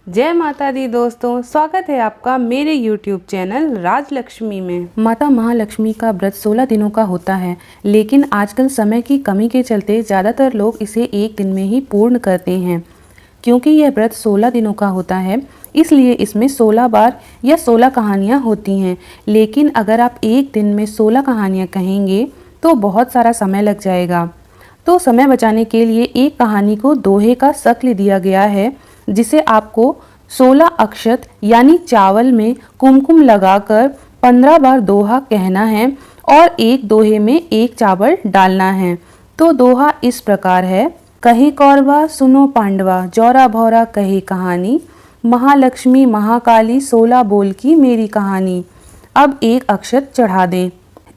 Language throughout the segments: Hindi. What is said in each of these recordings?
जय माता दी दोस्तों, स्वागत है आपका मेरे YouTube चैनल राजलक्ष्मी में। माता महालक्ष्मी का व्रत 16 दिनों का होता है, लेकिन आजकल समय की कमी के चलते ज़्यादातर लोग इसे एक दिन में ही पूर्ण करते हैं। क्योंकि यह व्रत 16 दिनों का होता है, इसलिए इसमें 16 बार या 16 कहानियाँ होती हैं। लेकिन अगर आप एक दिन में 16 कहानियाँ कहेंगे तो बहुत सारा समय लग जाएगा। तो समय बचाने के लिए एक कहानी को दोहे का शक्ल दिया गया है, जिसे आपको 16 अक्षत यानी चावल में कुमकुम लगाकर 15 बार दोहा कहना है और एक दोहे में एक चावल डालना है। तो दोहा इस प्रकार है। कही कौरवा सुनो पांडवा, जौरा भौरा कही कहानी, महालक्ष्मी महाकाली 16 बोल की मेरी कहानी। अब एक अक्षत चढ़ा दें।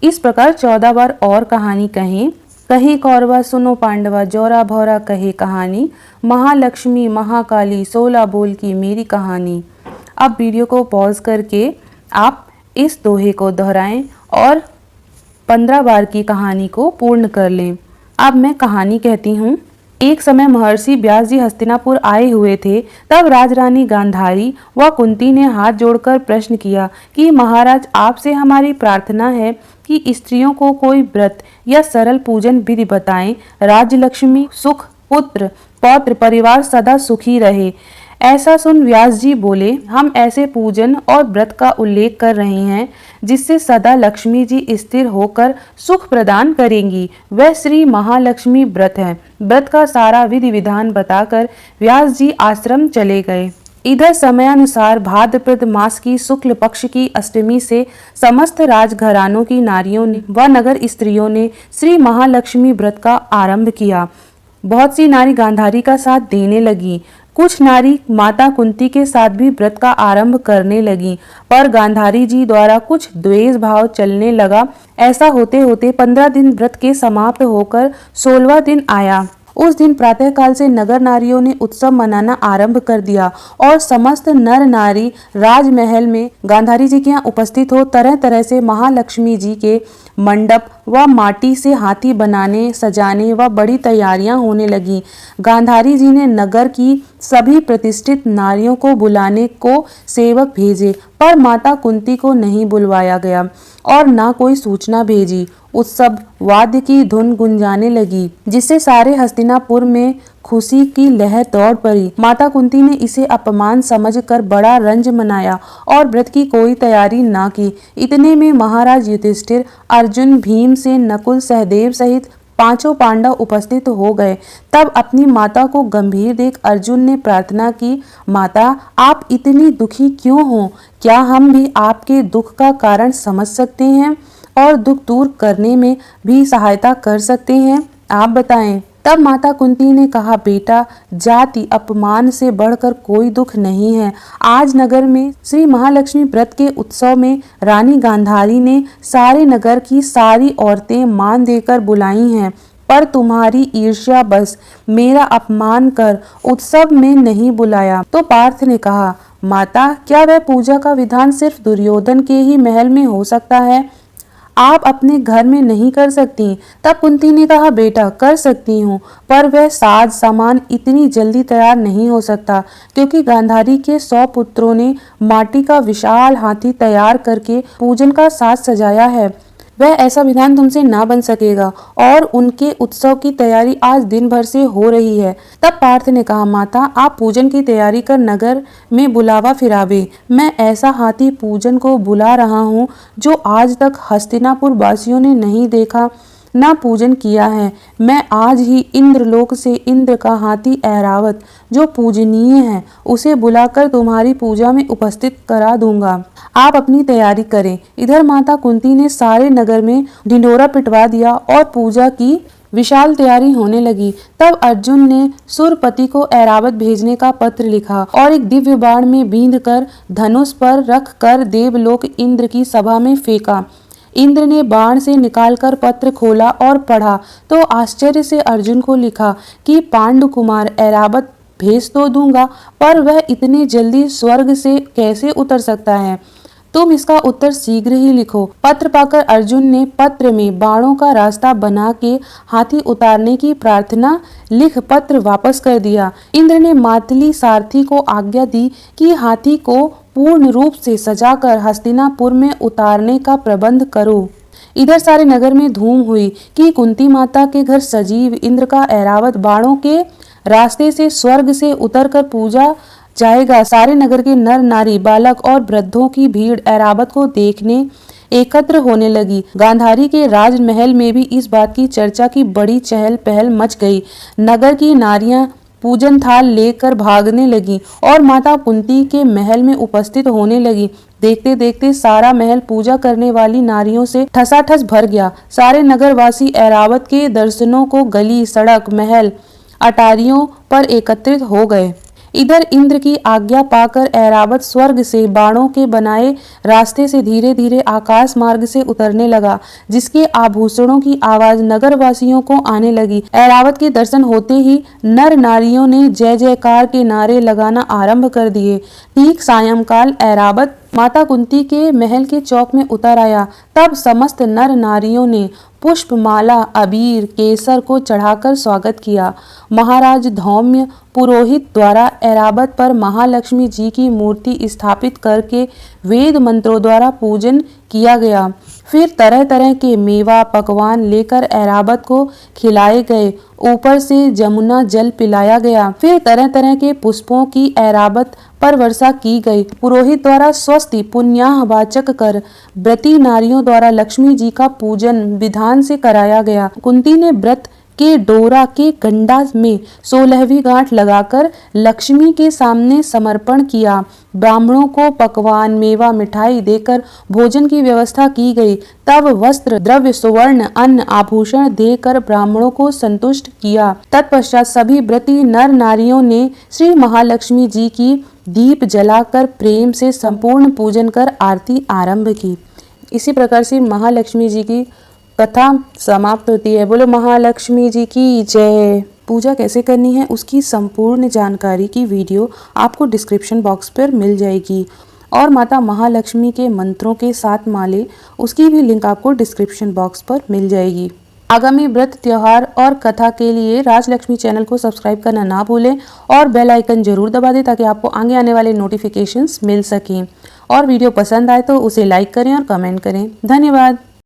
इस प्रकार 14 बार और कहानी कहें। कही कौरवा सुनो पांडवा, जौरा भौरा कहे कहानी, महालक्ष्मी महाकाली 16 बोल की मेरी कहानी। अब वीडियो को पॉज करके आप इस दोहे को दोहराएं और 15 बार की कहानी को पूर्ण कर लें। अब मैं कहानी कहती हूँ। एक समय महर्षि व्यास जी हस्तिनापुर आए हुए थे। तब राजरानी गांधारी व कुंती ने हाथ जोड़कर प्रश्न किया कि महाराज, आपसे हमारी प्रार्थना है कि स्त्रियों को कोई व्रत या सरल पूजन विधि बताएं। राज्य लक्ष्मी, सुख, पुत्र पौत्र परिवार सदा सुखी रहे। ऐसा सुन व्यास जी बोले, हम ऐसे पूजन और व्रत का उल्लेख कर रहे हैं जिससे सदा लक्ष्मी जी स्थिर होकर सुख प्रदान करेंगी। वह श्री महालक्ष्मी व्रत है। व्रत का सारा विधि विधान बताकर व्यास जी आश्रम चले गए। इधर समयानुसार भाद्रपद मास की शुक्ल पक्ष की अष्टमी से समस्त राजघरानों की नारियों ने व नगर स्त्रियों ने श्री महालक्ष्मी व्रत का आरंभ किया। बहुत सी नारी गांधारी का साथ देने लगी। कुछ नारी माता कुंती के साथ भी व्रत का आरंभ करने लगी, पर गांधारी जी द्वारा कुछ द्वेष भाव चलने लगा। ऐसा होते होते 15 दिन व्रत के समाप्त होकर 16वां दिन आया। उस दिन प्रातः काल से नगर नारियों ने उत्सव मनाना आरंभ कर दिया और समस्त नर नारी राजमहल में गांधारी जी के यहाँ उपस्थित हो तरह तरह से महालक्ष्मी जी के मंडप व माटी से हाथी बनाने सजाने व बड़ी तैयारियां होने लगी। गांधारी जी ने नगर की सभी प्रतिष्ठित नारियों को बुलाने को सेवक भेजे, पर माता कुंती को नहीं बुलवाया गया और ना कोई सूचना भेजी। उत्सव वाद्य की धुन गुंजाने लगी, जिससे सारे हस्तिनापुर में खुशी की लहर दौड़ पड़ी। माता कुंती ने इसे अपमान समझकर बड़ा रंज मनाया और व्रत की कोई तैयारी ना की। इतने में महाराज युधिष्ठिर, अर्जुन, भीमसेन, नकुल, सहदेव सहित 5 पांडव उपस्थित हो गए। तब अपनी माता को गंभीर देख अर्जुन ने प्रार्थना की, माता, आप इतनी दुखी क्यों हो? क्या हम भी आपके दुख का कारण समझ सकते हैं और दुख दूर करने में भी सहायता कर सकते हैं? आप बताएं। तब माता कुंती ने कहा, बेटा, जाति अपमान से बढ़कर कोई दुख नहीं है। आज नगर में श्री महालक्ष्मी व्रत के उत्सव में रानी गांधारी ने सारे नगर की सारी औरतें मान देकर बुलाई हैं, पर तुम्हारी ईर्ष्या बस मेरा अपमान कर उत्सव में नहीं बुलाया। तो पार्थ ने कहा, माता, क्या वह पूजा का विधान सिर्फ दुर्योधन के ही महल में हो सकता है? आप अपने घर में नहीं कर सकती? तब कुंती ने कहा, बेटा, कर सकती हूँ, पर वह साज सामान इतनी जल्दी तैयार नहीं हो सकता, क्योंकि गांधारी के 100 पुत्रों ने माटी का विशाल हाथी तैयार करके पूजन का साज सजाया है। वह ऐसा विधान तुमसे ना बन सकेगा और उनके उत्सव की तैयारी आज दिन भर से हो रही है। तब पार्थ ने कहा, माता, आप पूजन की तैयारी कर नगर में बुलावा फिरावे। मैं ऐसा हाथी पूजन को बुला रहा हूँ जो आज तक हस्तिनापुर वासियों ने नहीं देखा ना पूजन किया है। मैं आज ही इंद्रलोक से इंद्र का हाथी ऐरावत, जो पूजनीय है, उसे बुलाकर तुम्हारी पूजा में उपस्थित करा दूंगा। आप अपनी तैयारी करें। इधर माता कुंती ने सारे नगर में ढिंढोरा पिटवा दिया और पूजा की विशाल तैयारी होने लगी। तब अर्जुन ने सुरपति को ऐरावत भेजने का पत्र लिखा और एक दिव्य बाण में बींध कर धनुष पर रख कर देवलोक इंद्र की सभा में फेंका। इंद्र ने बाण से निकालकर पत्र खोला और पढ़ा तो आश्चर्य से अर्जुन को लिखा कि पांडु कुमार ऐरावत भेज तो दूंगा, पर वह इतने जल्दी स्वर्ग से कैसे उतर सकता है? तुम इसका उत्तर शीघ्र ही लिखो। पत्र पाकर अर्जुन ने पत्र में बाणों का रास्ता बना के हाथी उतारने की प्रार्थना लिख पत्र वापस कर दिया। इंद्र ने मातली सारथी को आज्ञा दी कि हाथी को पूर्ण रूप से सजाकर हस्तिनापुर में उतारने का प्रबंध करो। इधर सारे नगर में धूम हुई कि कुंती माता के घर सजीव इंद्र का ऐरावत बाणों के रास्ते से स्वर्ग से उतरकर पूजा जाएगा। सारे नगर के नर नारी बालक और वृद्धों की भीड़ ऐरावत को देखने एकत्र होने लगी। गांधारी के राजमहल में भी इस बात की चर्चा की बड़ी चहल पहल मच गई। नगर की नारियां पूजन थाल लेकर भागने लगी और माता कुंती के महल में उपस्थित होने लगी। देखते देखते सारा महल पूजा करने वाली नारियों से ठसाठस भर गया। सारे नगरवासी ऐरावत के दर्शनों को गली सड़क महल अटारियों पर एकत्रित हो गए। इधर इंद्र की आज्ञा पाकर ऐरावत स्वर्ग से बाणों के बनाए रास्ते से धीरे धीरे आकाश मार्ग से उतरने लगा, जिसके आभूषणों की आवाज नगरवासियों को आने लगी। ऐरावत के दर्शन होते ही नर नारियों ने जय जयकार के नारे लगाना आरंभ कर दिए। ठीक सायंकाल ऐरावत माता कुंती के महल के चौक में उतर आया। तब समस्त नर नारियों ने पुष्पमाला अबीर केसर को चढ़ाकर स्वागत किया। महाराज धौम्य पुरोहित द्वारा ऐरावत पर महालक्ष्मी जी की मूर्ति स्थापित करके वेद मंत्रों द्वारा पूजन किया गया। फिर तरह तरह के मेवा पकवान लेकर ऐरावत को खिलाए गए। ऊपर से जमुना जल पिलाया गया। फिर तरह तरह के पुष्पों की ऐरावत पर वर्षा की गई। पुरोहित द्वारा स्वस्ति पुण्याह वाचक कर व्रती नारियों द्वारा लक्ष्मी जी का पूजन विधान से कराया गया। कुंती ने व्रत के डोरा के गंडा में 16वीं गांठ लगाकर लक्ष्मी के सामने समर्पण किया। ब्राह्मणों को पकवान मेवा मिठाई देकर भोजन की व्यवस्था की गई। तब वस्त्र द्रव्य सुवर्ण अन्न आभूषण देकर ब्राह्मणों को संतुष्ट किया। तत्पश्चात सभी व्रती नर नारियों ने श्री महालक्ष्मी जी की दीप जलाकर प्रेम से संपूर्ण पूजन कर आरती आरंभ की। इसी प्रकार से महालक्ष्मी जी की कथा समाप्त होती है। बोलो महालक्ष्मी जी की जय। पूजा कैसे करनी है उसकी संपूर्ण जानकारी की वीडियो आपको डिस्क्रिप्शन बॉक्स पर मिल जाएगी और माता महालक्ष्मी के मंत्रों के 7 माले उसकी भी लिंक आपको डिस्क्रिप्शन बॉक्स पर मिल जाएगी। आगामी व्रत त्योहार और कथा के लिए राजलक्ष्मी चैनल को सब्सक्राइब करना ना भूलें और बेल आइकन जरूर दबा दें ताकि आपको आगे आने वाले नोटिफिकेशंस मिल सकें। और वीडियो पसंद आए तो उसे लाइक करें और कमेंट करें। धन्यवाद।